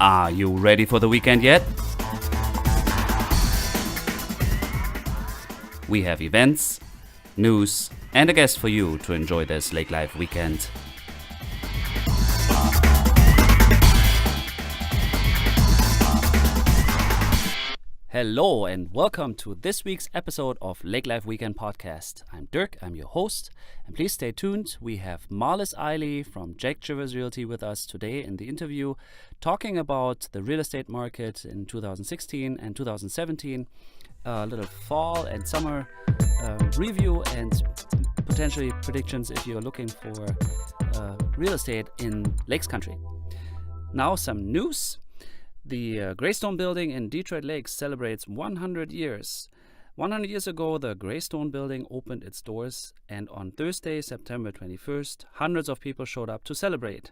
Are you ready for the weekend yet? We have events, news, and a guest for you to enjoy this Lake Life weekend. Hello and welcome to this week's episode of Lake Life Weekend Podcast. I'm Dirk, I'm your host, and please stay tuned. We have Marlys Ailie from Jack Chivers Realty with us today in the interview, talking about the real estate market in 2016 and 2017, a little fall and summer review, and potentially predictions if you're looking for real estate in Lakes Country. Now some news. The Greystone building in Detroit Lakes celebrates 100 years. 100 years ago, the Greystone building opened its doors, and on Thursday, September 21st, hundreds of people showed up to celebrate.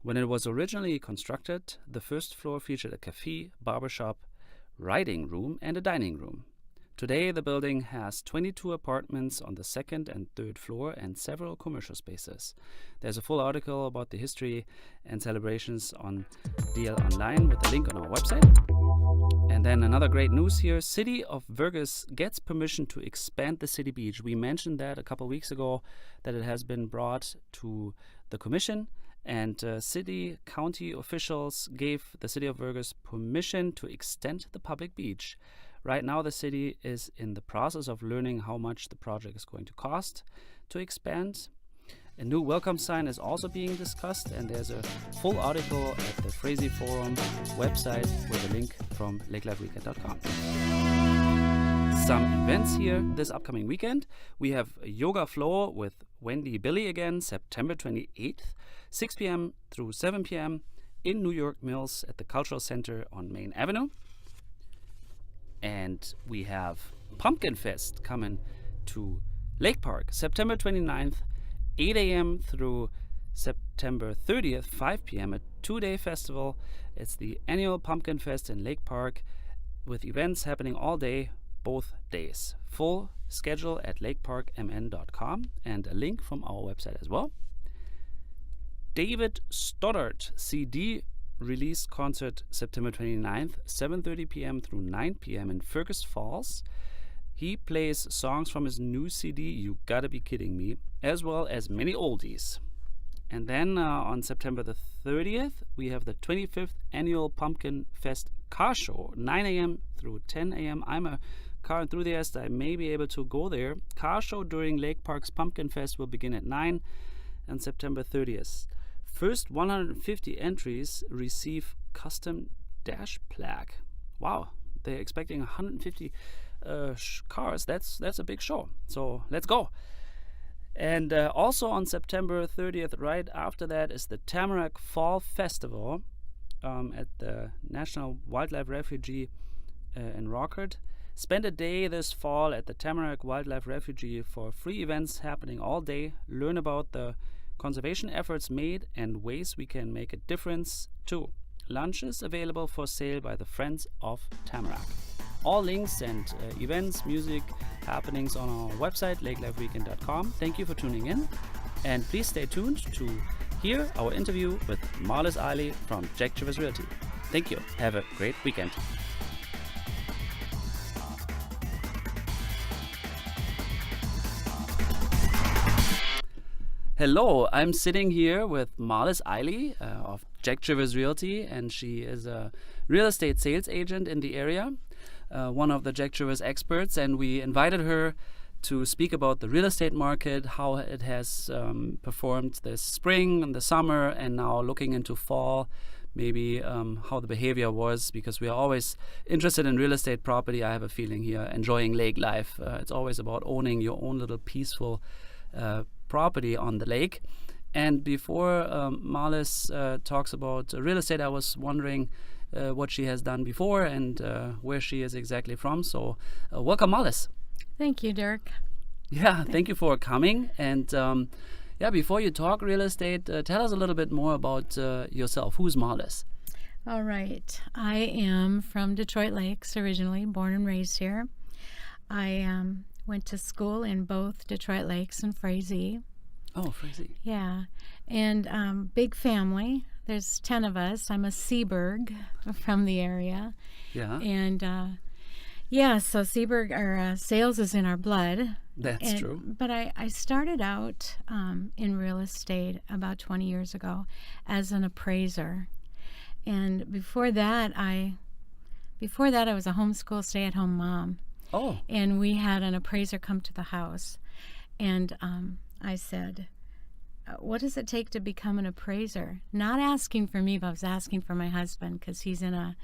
When it was originally constructed, the first floor featured a cafe, barbershop, writing room, and a dining room. Today, the building has 22 apartments on the second and third floor and several commercial spaces. There's a full article about the history and celebrations on DL Online with a link on our website. And then another great news here, City of Vergas gets permission to expand the city beach. We mentioned that a couple weeks ago, that it has been brought to the commission, and county officials gave the City of Vergas permission to extend the public beach. Right now, the city is in the process of learning how much the project is going to cost to expand. A new welcome sign is also being discussed, and there's a full article at the Frazee Forum website with a link from lakelifeweekend.com. Some events here this upcoming weekend. We have Yoga Flow with Wendy Billy again, September 28th, 6 p.m. through 7 p.m. in New York Mills at the Cultural Center on Main Avenue. And we have Pumpkin Fest coming to Lake Park, September 29th, 8 a.m. through September 30th, 5 p.m. A two-day festival. It's the annual Pumpkin Fest in Lake Park with events happening all day, both days. Full schedule at lakeparkmn.com and a link from our website as well. David Stoddart CD release concert September 29th, 7:30 p.m. through 9 p.m. in Fergus Falls. He plays songs from his new CD, You Gotta Be Kidding Me, as well as many oldies. And then on September the 30th, we have the 25th annual Pumpkin Fest car show, 9 a.m. through 10 a.m. I'm a car enthusiast. I may be able to go there. Car show during Lake Park's Pumpkin Fest will begin at 9 on September 30th. First 150 entries receive custom dash plaque. Wow, they're expecting 150 cars. That's a big show. So let's go. And also on September 30th, right after that, is the Tamarack Fall Festival at the National Wildlife Refuge in Rockford. Spend a day this fall at the Tamarack Wildlife Refuge for free events happening all day. Learn about the conservation efforts made and ways we can make a difference too. Lunch is available for sale by the Friends of Tamarack. All links and events, music, happenings on our website, lakelifeweekend.com. Thank you for tuning in, and please stay tuned to hear our interview with Marlys Ailie from Jack Chivers Realty. Thank you. Have a great weekend. Hello, I'm sitting here with Marlys Ailie of Jack Chivers Realty, and she is a real estate sales agent in the area, one of the Jack Chivers experts, and we invited her to speak about the real estate market, how it has performed this spring and the summer, and now looking into fall, maybe how the behavior was, because we are always interested in real estate property. I have a feeling here, enjoying lake life. It's always about owning your own little peaceful property on the lake. And before Marlys talks about real estate, I was wondering what she has done before and where she is exactly from. So welcome, Marlys. Thank you, Dirk. Yeah, thank you for coming. And before you talk real estate, tell us a little bit more about yourself. Who's Marlys? All right. I am from Detroit Lakes, originally born and raised here. I went to school in both Detroit Lakes and Frazee. Oh, Frazee. Yeah. And big family. There's 10 of us. I'm a Seaburg from the area. Yeah. And so Seaburg, or sales is in our blood. That's true. But I started out in real estate about 20 years ago as an appraiser. And before that I was a homeschool stay-at-home mom. Oh. And we had an appraiser come to the house. And I said, what does it take to become an appraiser? Not asking for me, but I was asking for my husband, because he's in a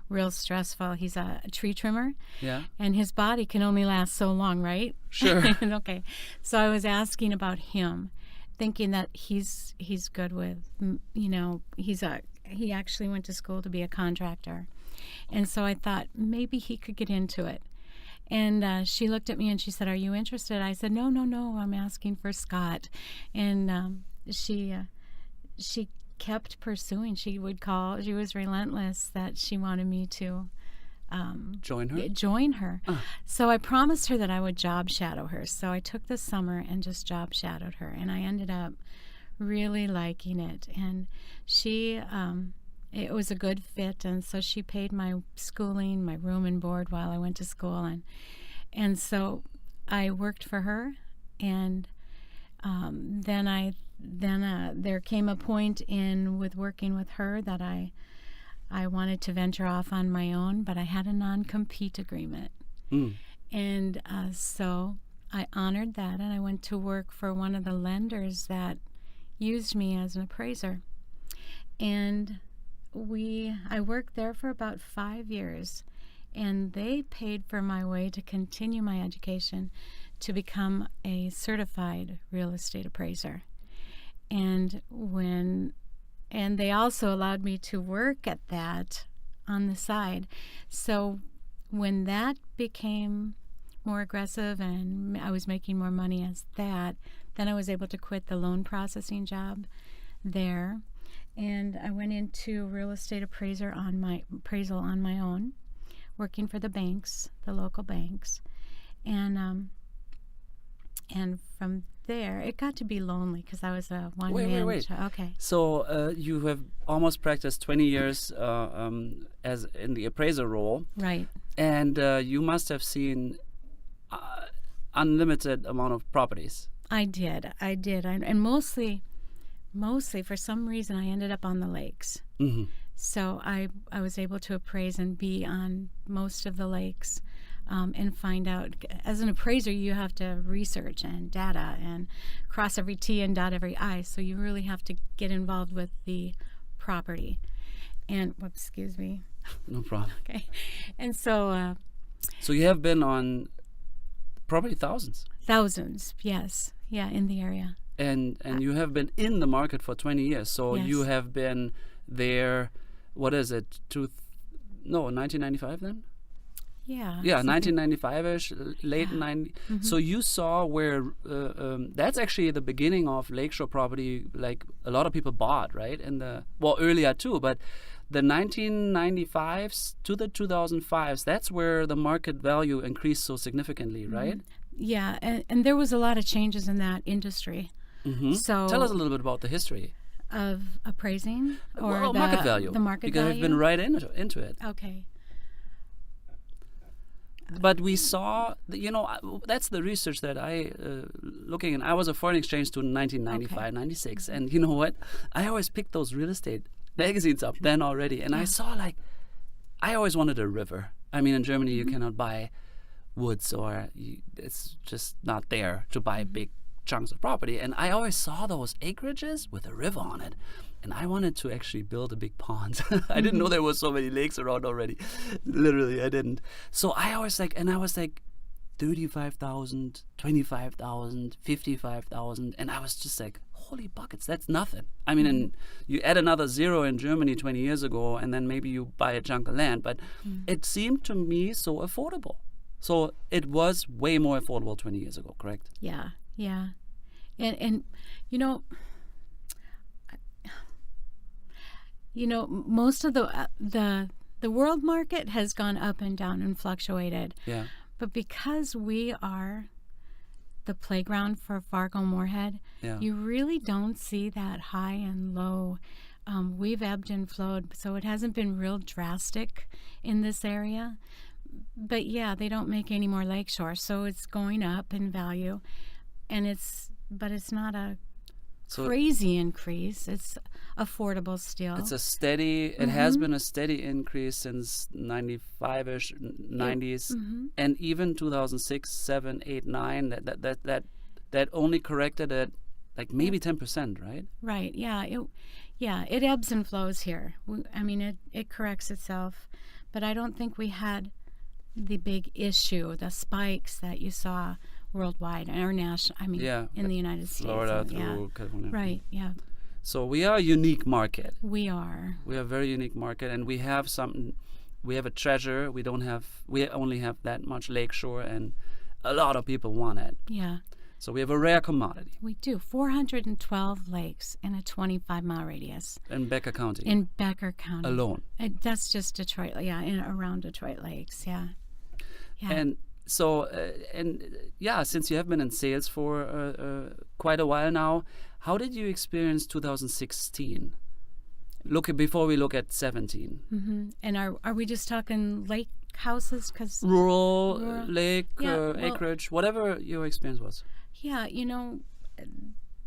real stressful, he's a tree trimmer. Yeah. And his body can only last so long, right? Sure. Okay. So I was asking about him, thinking that he's good with, he actually went to school to be a contractor. And so I thought maybe he could get into it. And she looked at me and she said, "Are you interested?" I said, No, I'm asking for Scott. And she kept pursuing. She would call. She was relentless that she wanted me to join her. So I promised her that I would job shadow her. So I took the summer and just job shadowed her. And I ended up really liking it. And she... it was a good fit, and so she paid my schooling, my room and board while I went to school, and so I worked for her, and then there came a point with working with her that I wanted to venture off on my own, but I had a non-compete agreement, and so I honored that, and I went to work for one of the lenders that used me as an appraiser, and I worked there for about 5 years, and they paid for my way to continue my education to become a certified real estate appraiser. And they also allowed me to work at that on the side. So when that became more aggressive and I was making more money as that, then I was able to quit the loan processing job there. And I went into real estate appraisal on my own, working for the banks, the local banks, and from there it got to be lonely because I was a one-man. Wait. Okay. So you have almost practiced 20 years as in the appraiser role, right? And you must have seen unlimited amount of properties. I did, and mostly for some reason I ended up on the lakes. Mm-hmm. So I was able to appraise and be on most of the lakes and find out. As an appraiser, you have to research and data and cross every T and dot every I. So you really have to get involved with the property. And, excuse me. No problem. Okay. And so... so you have been on probably thousands. Thousands, yes. Yeah, in the area. And you have been in the market for 20 years. So yes. You have been there, what is it, 1995 then? Yeah. Yeah, 1995-ish, late 90s. Mm-hmm. So you saw where, that's actually the beginning of lakeshore property, like a lot of people bought, right? Earlier too, but the 1995s to the 2005s, that's where the market value increased so significantly, right? Yeah, and there was a lot of changes in that industry. Mm-hmm. So tell us a little bit about the history of appraising or the market value. The market because value. I've been right into it. Okay. But we saw, that's the research that I looking in. I was a foreign exchange student in 1995, 96, and you know what? I always picked those real estate magazines up then already, and I saw I always wanted a river. I mean, in Germany you cannot buy woods, or it's just not there to buy big chunks of property, and I always saw those acreages with a river on it, and I wanted to actually build a big pond. I didn't know there were so many lakes around already. Literally, I didn't. So I was like 35,000, 25,000, 55,000, and I was just like, holy buckets, that's nothing. I mean, and you add another zero in Germany 20 years ago, and then maybe you buy a chunk of land, but it seemed to me so affordable. So it was way more affordable 20 years ago, correct? Yeah. And most of the world market has gone up and down and fluctuated. Yeah. But because we are the playground for Fargo Moorhead, you really don't see that high and low we've ebbed and flowed, so it hasn't been real drastic in this area. But yeah, they don't make any more lakeshore, so it's going up in value, and it's not a crazy increase. It's affordable still. It's a steady. It has been a steady increase since 95ish, 90s, and even 2006, 7, 8, 9. That only corrected at like maybe 10%, right? Right. Yeah. It ebbs and flows here. I mean, it corrects itself, but I don't think we had the big issue, the spikes that you saw worldwide or national. I mean, in the United States, Florida through California. Right. Yeah. So we are a unique market. We are. We are a very unique market, and we have something. We have a treasure. We only have that much lakeshore, and a lot of people want it. Yeah. So we have a rare commodity. We do. 412 lakes in a 25-mile radius. In Becker County. In Becker County. Alone. That's just Detroit. Yeah, around Detroit Lakes. Yeah. Yeah. And so, since you have been in sales for quite a while now, how did you experience 2016? Before we look at 17. Mm-hmm. And are we just talking lake houses? Cause rural lake, acreage, whatever your experience was. Yeah,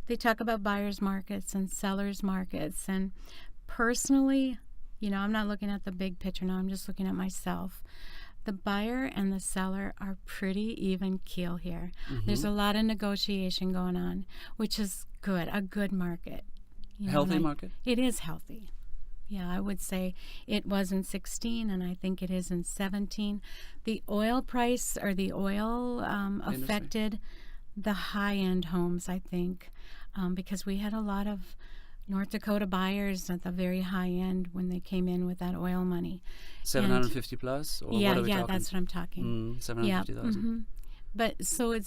they talk about buyers markets and sellers markets, and personally, I'm not looking at the big picture now. I'm just looking at myself. The buyer and the seller are pretty even keel here. Mm-hmm. There's a lot of negotiation going on, which is good, a good market. Healthy market? It is healthy. Yeah, I would say it was in 16, and I think it is in 17. The oil price or the oil affected the high-end homes, I think, because we had a lot of North Dakota buyers at the very high end when they came in with that oil money. 750 plus? Or what are we talking? That's what I'm talking. 750,000. Mm-hmm. But so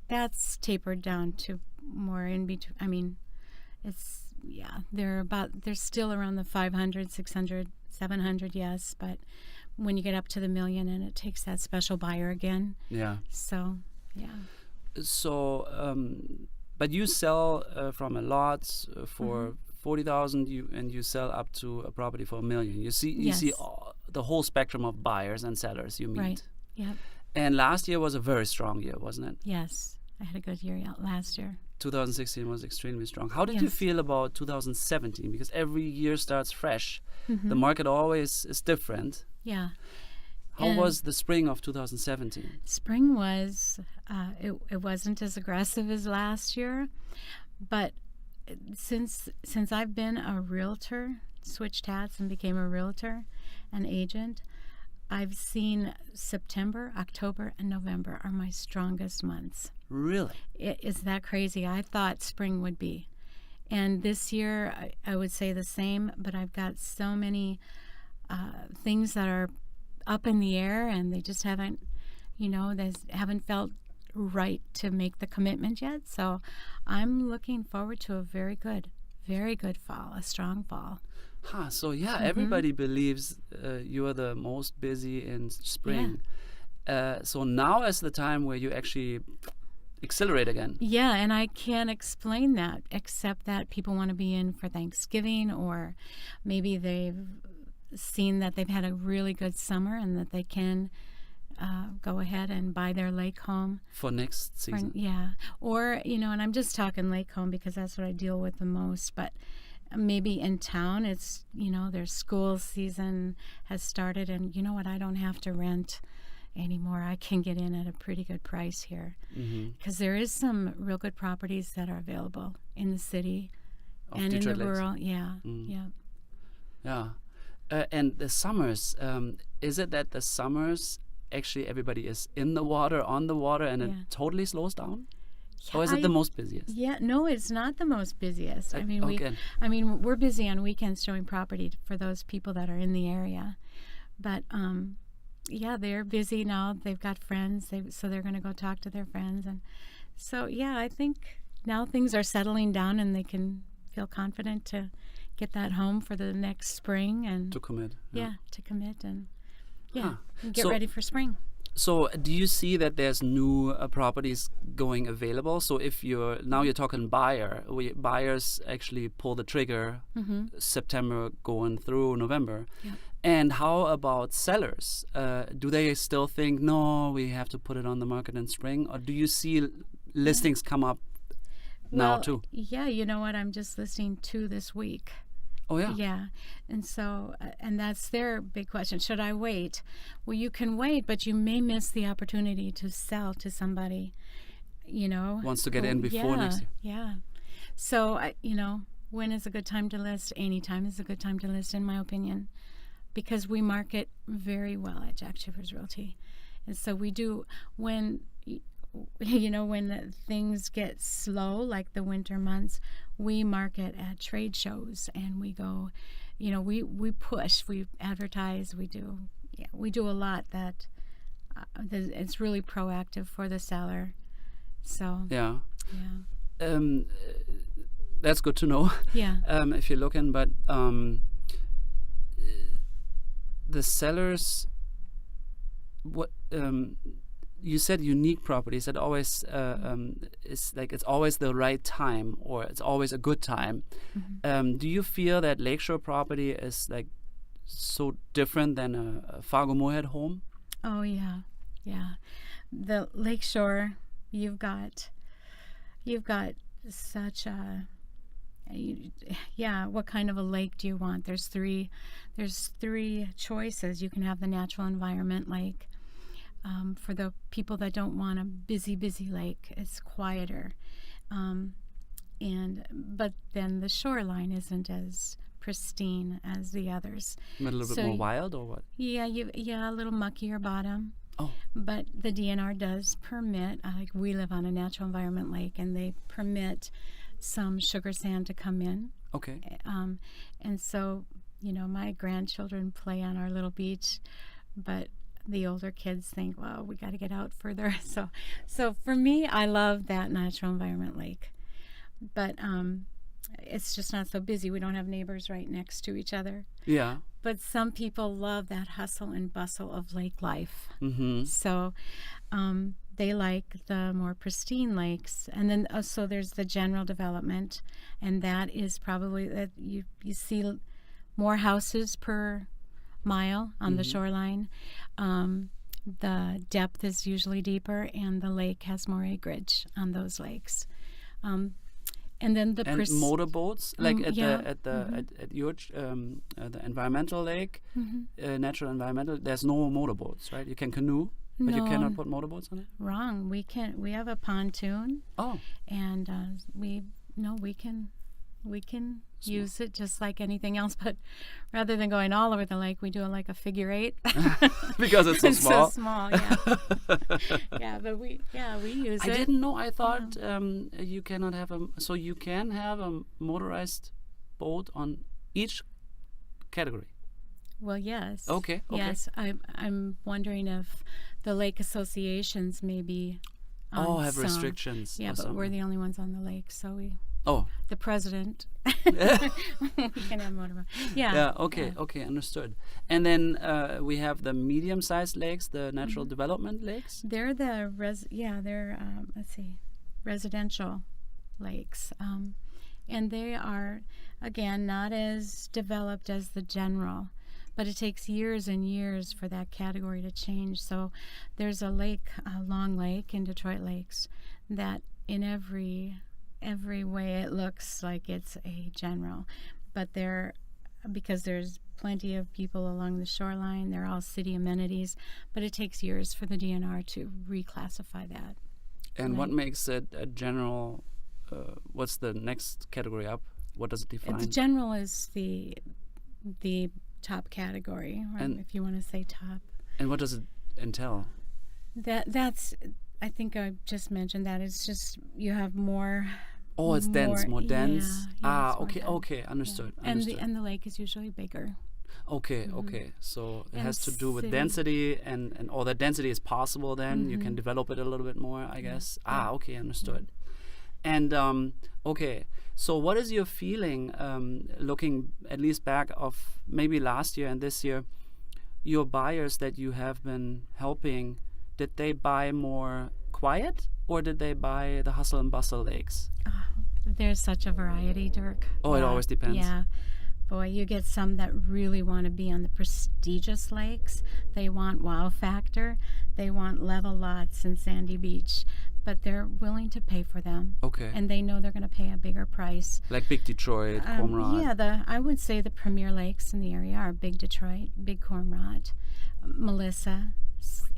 that's tapered down to more in between. I mean, they're still around the 500, 600, 700, yes, but when you get up to the million, and it takes that special buyer again. Yeah. So, yeah. So, but you sell from a lot for 40,000, and you sell up to a property for $1 million. You see the whole spectrum of buyers and sellers you meet. Right. Yep. And last year was a very strong year, wasn't it? Yes, I had a good year last year. 2016 was extremely strong. How did you feel about 2017? Because every year starts fresh. Mm-hmm. The market always is different. Yeah. How was the spring of 2017? Spring was, it wasn't as aggressive as last year, but since I've been a realtor, switched hats and became a realtor, an agent, I've seen September, October, and November are my strongest months. Really? Is that crazy? I thought spring would be. And this year, I would say the same, but I've got so many things that are up in the air, and they just haven't, they haven't felt right to make the commitment yet. So I'm looking forward to a very good fall, a strong fall. So everybody believes you are the most busy in spring. Yeah. So now is the time where you actually accelerate again. Yeah, and I can't explain that except that people want to be in for Thanksgiving, or maybe they've seen that they've had a really good summer and that they can go ahead and buy their lake home for next season. Or and I'm just talking lake home because that's what I deal with the most, but maybe in town it's their school season has started, and I don't have to rent anymore. I can get in at a pretty good price here, because there is some real good properties that are available in the city and in the rural. And the summers, is it that the summers actually everybody is in the water, on the water, and it totally slows down? Or is it the most busiest? Yeah, no, it's not the most busiest. I mean, we're busy on weekends showing property for those people that are in the area. But they're busy now. They've got friends, so they're going to go talk to their friends. And so, I think now things are settling down and they can feel confident to get that home for the next spring and to commit. To commit and get ready for spring. So do you see that there's new properties going available? So if you're talking buyers actually pull the trigger September going through November. Yeah. And how about sellers? Do they still think, no, we have to put it on the market in spring? Or do you see listings come up now too? Yeah, you know what? I'm just listing 2 this week. Oh, yeah. Yeah. And so, and that's their big question. Should I wait? Well, you can wait, but you may miss the opportunity to sell to somebody, Wants to get in before next year. Yeah. So, when is a good time to list? Any time is a good time to list, in my opinion, because we market very well at Jack Chivers Realty. And so we do, when things get slow, like the winter months, we market at trade shows and we go, we push, we advertise, we do a lot that it's really proactive for the seller. So yeah. That's good to know. Yeah. If you're looking, but the sellers, what you said, unique properties that always is like it's always the right time or it's always a good time. Do you feel that lakeshore property is like so different than a Fargo Moorhead home? Oh yeah. The lakeshore, you've got such a what kind of a lake do you want? There's three choices. You can have the natural environment lake. For the people that don't want a busy lake, it's quieter, but then the shoreline isn't as pristine as the others. A little bit more wild, or what? Yeah, a little muckier bottom. Oh. But the DNR does permit, like we live on a natural environment lake, and they permit some sugar sand to come in. Okay. And so, my grandchildren play on our little beach, but the older kids think, well, we got to get out further. So for me, I love that natural environment lake, but it's just not so busy. We don't have neighbors right next to each other. Yeah. But some people love that hustle and bustle of lake life. So they like the more pristine lakes. And then so there's the general development, and that is probably that you see more houses per mile on the shoreline. The depth is usually deeper, and the lake has more acreage on those lakes. And then the motorboats, like at your the environmental lake, natural environmental. There's no motorboats, right? You can canoe, but you cannot put motorboats on it. Wrong. We have a pontoon. Oh. And we can use it just like anything else, but rather than going all over the lake, we do it like a figure 8 because it's so small. So small, yeah. But we use it. I didn't know. I thought you cannot have so you can have a motorized boat on each category. Well, yes. Okay. Yes, I'm wondering if the lake associations maybe have restrictions. Yeah, but we're the only ones on the lake, so we. Oh. The president. We can have motorboat. Yeah. Yeah. Okay. Understood. And then we have the medium-sized lakes, the natural development lakes. They're let's see, residential lakes, and they are again not as developed as the general, but it takes years and years for that category to change. So there's a lake, a long lake in Detroit Lakes, that in every way it looks like it's a general, but because there's plenty of people along the shoreline, they're all city amenities, but it takes years for the DNR to reclassify that. And what makes it a general? What's the next category up? What does it define? The general is the top category, and if you want to say top. And what does it entail? That's I think I just mentioned that it's just you have more. Oh, it's dense, more dense. Yeah, okay, understood. Yeah. And the lake is usually bigger. Okay. So it has to do with density, and all that density is possible. Then you can develop it a little bit more, I guess. Okay, understood. And okay, so what is your feeling, looking at least back of maybe last year and this year, your buyers that you have been helping did they buy more quiet or did they buy the hustle and bustle lakes? There's such a variety, Dirk. Oh, it always depends. Yeah. Boy, you get some that really want to be on the prestigious lakes. They want wow factor. They want level lots and sandy beach, but they're willing to pay for them. Okay. And they know they're going to pay a bigger price. Like Big Detroit, Cormorant. Yeah, I would say the premier lakes in the area are Big Detroit, Big Cormorant, Melissa,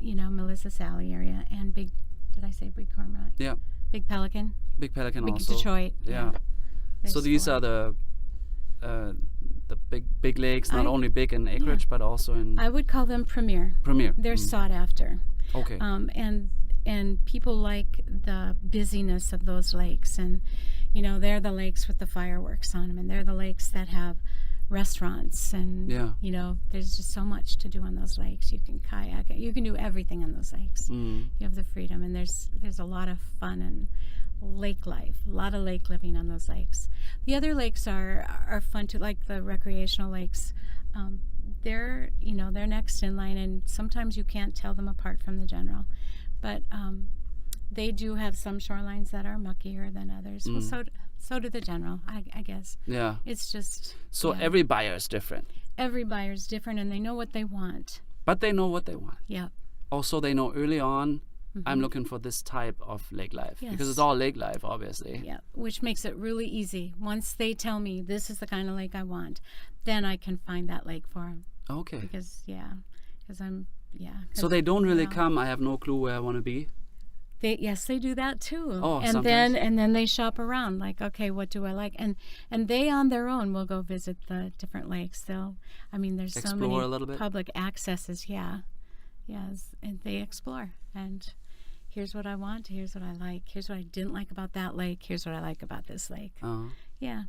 Melissa Sally area, and Big, did I say Big Cormorant? Yeah. Big Pelican. Big Pelican Big also. Detroit. Yeah. So these are the big lakes, not only big in acreage, but also in... I would call them premier. Premier. They're sought after. Okay. And people like the busyness of those lakes. And, they're the lakes with the fireworks on them. And they're the lakes that have restaurants. And, there's just so much to do on those lakes. You can kayak. You can do everything on those lakes. You have the freedom. And there's a lot of fun and lake life, a lot of lake living on those lakes. The other lakes are fun too, like the recreational lakes. They're next in line, and sometimes you can't tell them apart from the general. But they do have some shorelines that are muckier than others. Well, so do the general, I guess. Yeah. It's just... So every buyer is different. Every buyer's different, and they know what they want. But they know what they want. Yeah. Also, they know early on, I'm looking for this type of lake life. Yes. Because it's all lake life, obviously. Yeah, which makes it really easy. Once they tell me this is the kind of lake I want, then I can find that lake for them. Okay. Because I'm... Yeah. So they don't really come, I have no clue where I want to be? Yes, they do that too. Oh, and sometimes. then they shop around, like, okay, what do I like? And they on their own will go visit the different lakes. There's Explore so many a little bit. Public accesses, yes, and they explore. And here's what I want, here's what I like, here's what I didn't like about that lake, here's what I like about this lake. Yeah.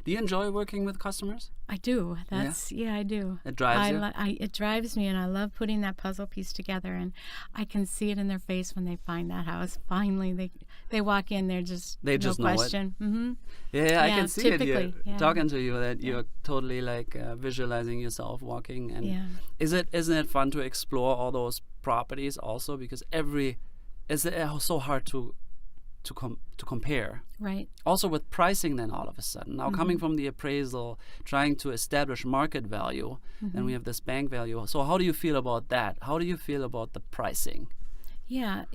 Do you enjoy working with customers? I do. I do. It drives you? It drives me, and I love putting that puzzle piece together, and I can see it in their face when they find that house. Finally, they walk in, they're just no know question. Mm-hmm. Yeah, I can see it. Talking to you that you're totally like visualizing yourself walking. And isn't it fun to explore all those properties also? Because it's so hard to compare. Right. Also with pricing then all of a sudden. Now coming from the appraisal, trying to establish market value, then we have this bank value. So how do you feel about that? How do you feel about the pricing? Yeah,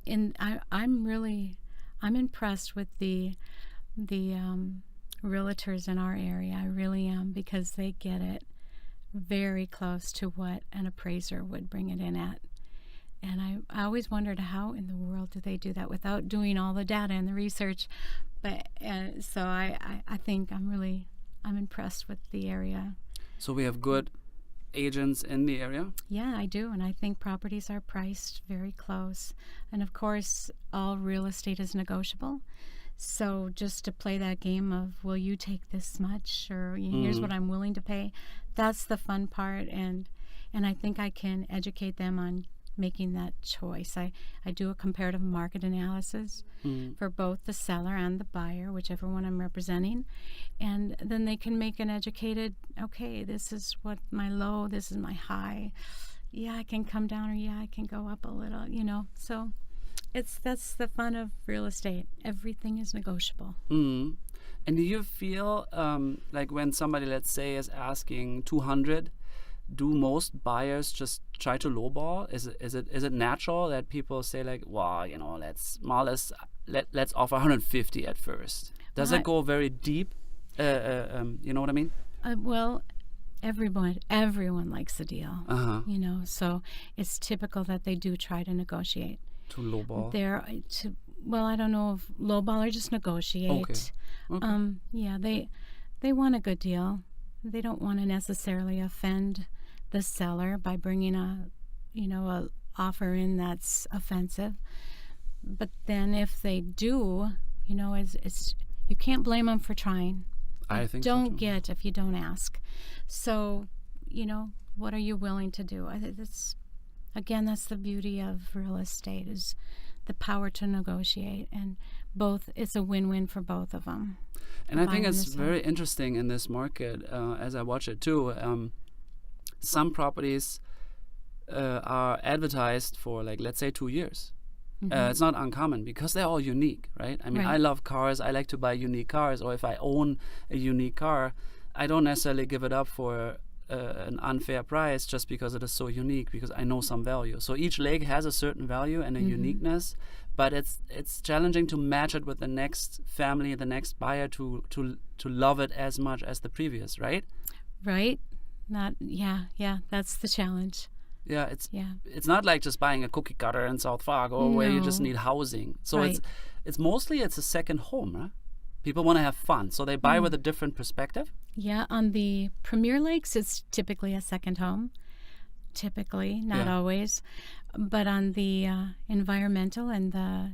and I'm impressed with the realtors in our area. I really am, because they get it very close to what an appraiser would bring it in at. And I always wondered, how in the world do they do that without doing all the data and the research? But so I think I'm impressed with the area. So we have good agents in the area? Yeah, I do. And I think properties are priced very close. And of course, all real estate is negotiable. So just to play that game of, will you take this much? Or here's what I'm willing to pay. That's the fun part. And I think I can educate them on making that choice. I do a comparative market analysis for both the seller and the buyer, whichever one I'm representing, and then they can make an educated, okay, this is what my low, this is my high. Yeah, I can come down, or yeah, I can go up a little, So that's the fun of real estate. Everything is negotiable. And do you feel like when somebody, let's say, is asking 200, do most buyers just try to lowball? Is it natural that people say like, well, let's offer 150 at first? Does it go very deep? You know what I mean? Well, everyone likes a deal. So it's typical that they do try to negotiate. To lowball. I don't know if lowball or just negotiate. Okay. They want a good deal. They don't want to necessarily offend the seller by bringing a offer in that's offensive. But then if they do, it's you can't blame them for trying. I think don't so too. Get if you don't ask. So, what are you willing to do? That's the beauty of real estate, is the power to negotiate, and it's a win-win for both of them. And I think it's very interesting in this market, as I watch it too. Some properties are advertised for, like, let's say 2 years. Mhm. It's not uncommon because they're all unique, right? I mean, Right. I love cars. I like to buy unique cars. Or if I own a unique car, I don't necessarily give it up for an unfair price just because it is so unique, because I know some value. So each lake has a certain value and a Mhm. uniqueness, but it's challenging to match it with the next family, the next buyer, to love it as much as the previous, right? Right? Yeah, that's the challenge. Yeah, Yeah. it's not like just buying a cookie cutter in South Fargo where you just No. need housing. So Right. it's mostly it's a second home, huh? People want to have fun, so they buy with a different perspective. Yeah, on the Premier Lakes, it's typically a second home. Typically, not Yeah. always. But on the environmental and the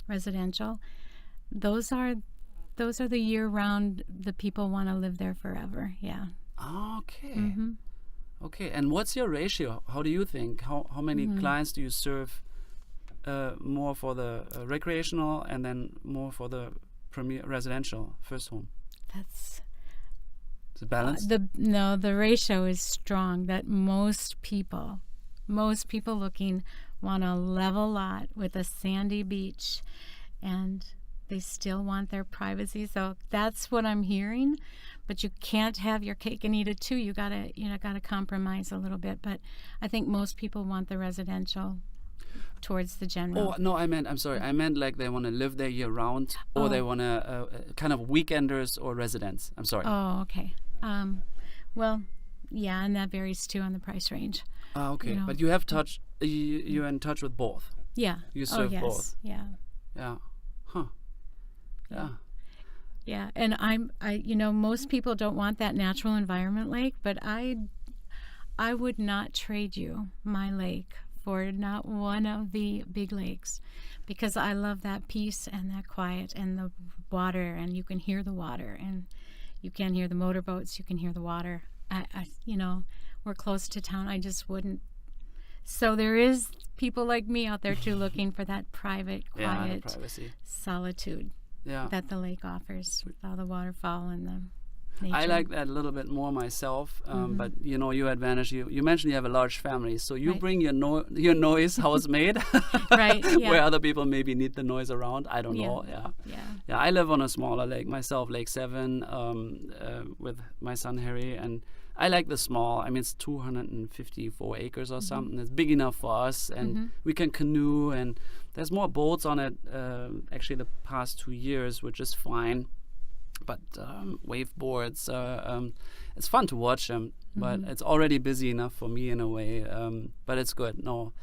residential, those are the year-round. The people want to live there forever. Yeah. Okay. Mm-hmm. Okay. And what's your ratio? How do you think? How many clients do you serve? More for the recreational, and then more for the premier residential first home. That's Is it balanced? the ratio is strong. That most people looking want a level lot with a sandy beach, and they still want their privacy. So that's what I'm hearing. But you can't have your cake and eat it too. You gotta compromise a little bit. But I think most people want the residential towards the general. Oh no, I'm sorry. I meant like they want to live there year round, or they want to kind of weekenders or residents. I'm sorry. Oh, okay. Well, yeah, and that varies too on the price range. Okay, you know. but you have touch. You're in touch with both. Yeah. You serve yes. both. Yeah. Yeah. Huh. Yeah. Yeah, and most people don't want that natural environment lake, but I would not trade you my lake for not one of the big lakes, because I love that peace and that quiet and the water, and you can hear the water, and you can hear the motorboats, you can hear the water. We're close to town. I just wouldn't. So there is people like me out there too looking for that private, Yeah, the quiet privacy. solitude Yeah. that the lake offers with all the waterfall and the nature. I like that a little bit more myself, but your advantage. You mentioned you have a large family, so you Right. bring your noise house-made, Right, yeah. where other people maybe need the noise around. I don't Yeah. know. Yeah, Yeah. yeah. I live on a smaller lake myself, Lake 7, with my son Harry, and I like the small. I mean, it's 254 acres or something. It's big enough for us, and we can canoe, and there's more boats on it. Actually, the past 2 years, which is fine. But wave boards, it's fun to watch them, but it's already busy enough for me in a way. But it's good. No,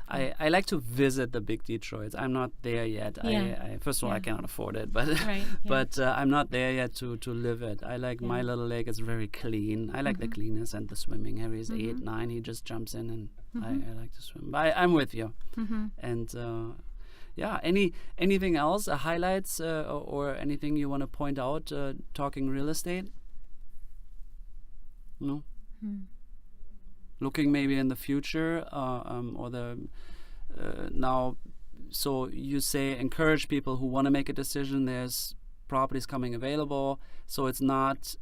I like to visit the big Detroits. I'm not there yet. Yeah. I first of all, I cannot afford it, but Right, yeah. but I'm not there yet to live it. I like my little lake. It's very clean. I like the cleanness and the swimming. Harry's 8, 9. He just jumps in, and I like to swim. But I'm with you. And yeah, anything else, highlights or anything you want to point out, talking real estate? No? Looking maybe in the future, or the now, so you say encourage people who want to make a decision. There's properties coming available, so it's not,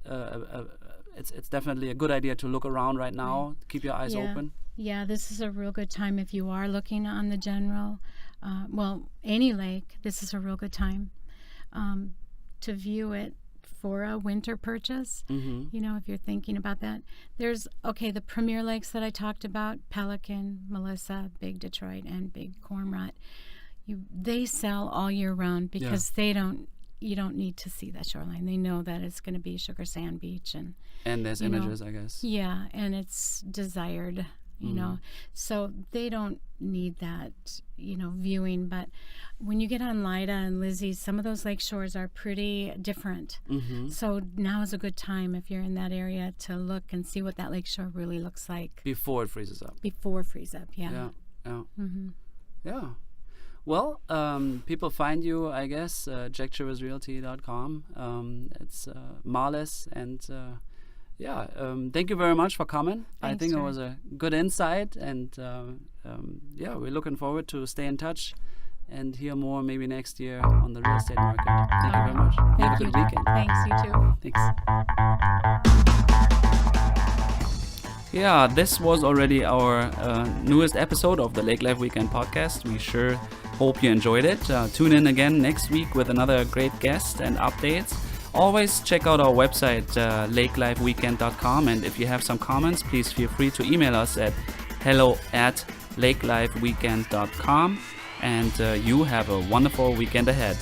it's definitely a good idea to look around right now, keep your eyes open. Yeah, this is a real good time if you are looking on the general, any lake. This is a real good time to view it for a winter purchase. If you're thinking about that. There's, the Premier Lakes that I talked about, Pelican, Melissa, Big Detroit, and Big Cormorant. They sell all year round because you don't need to see that shoreline. They know that it's going to be Sugar Sand Beach. And there's images, I guess. Yeah, and it's desired. So they don't need that, viewing. But when you get on Lida and Lizzie's, some of those lake shores are pretty different. So now is a good time if you're in that area to look and see what that lake shore really looks like. Before it freezes up. Before it freezes up, yeah. Yeah. Well, people find you, I guess, jackchiversrealty.com. It's Marlys, and thank you very much for coming. Thanks, I think it Ray. was a good insight, and we're looking forward to stay in touch and hear more maybe next year on the real estate market. Thank you very much. Thank Have a you. good weekend. Thanks, you too. Thanks. Yeah, this was already our newest episode of the Lake Life Weekend podcast. We sure hope you enjoyed it. Tune in again next week with another great guest and updates. Always check out our website, lakelifeweekend.com, and if you have some comments, please feel free to email us at hello@lakelifeweekend.com, and you have a wonderful weekend ahead.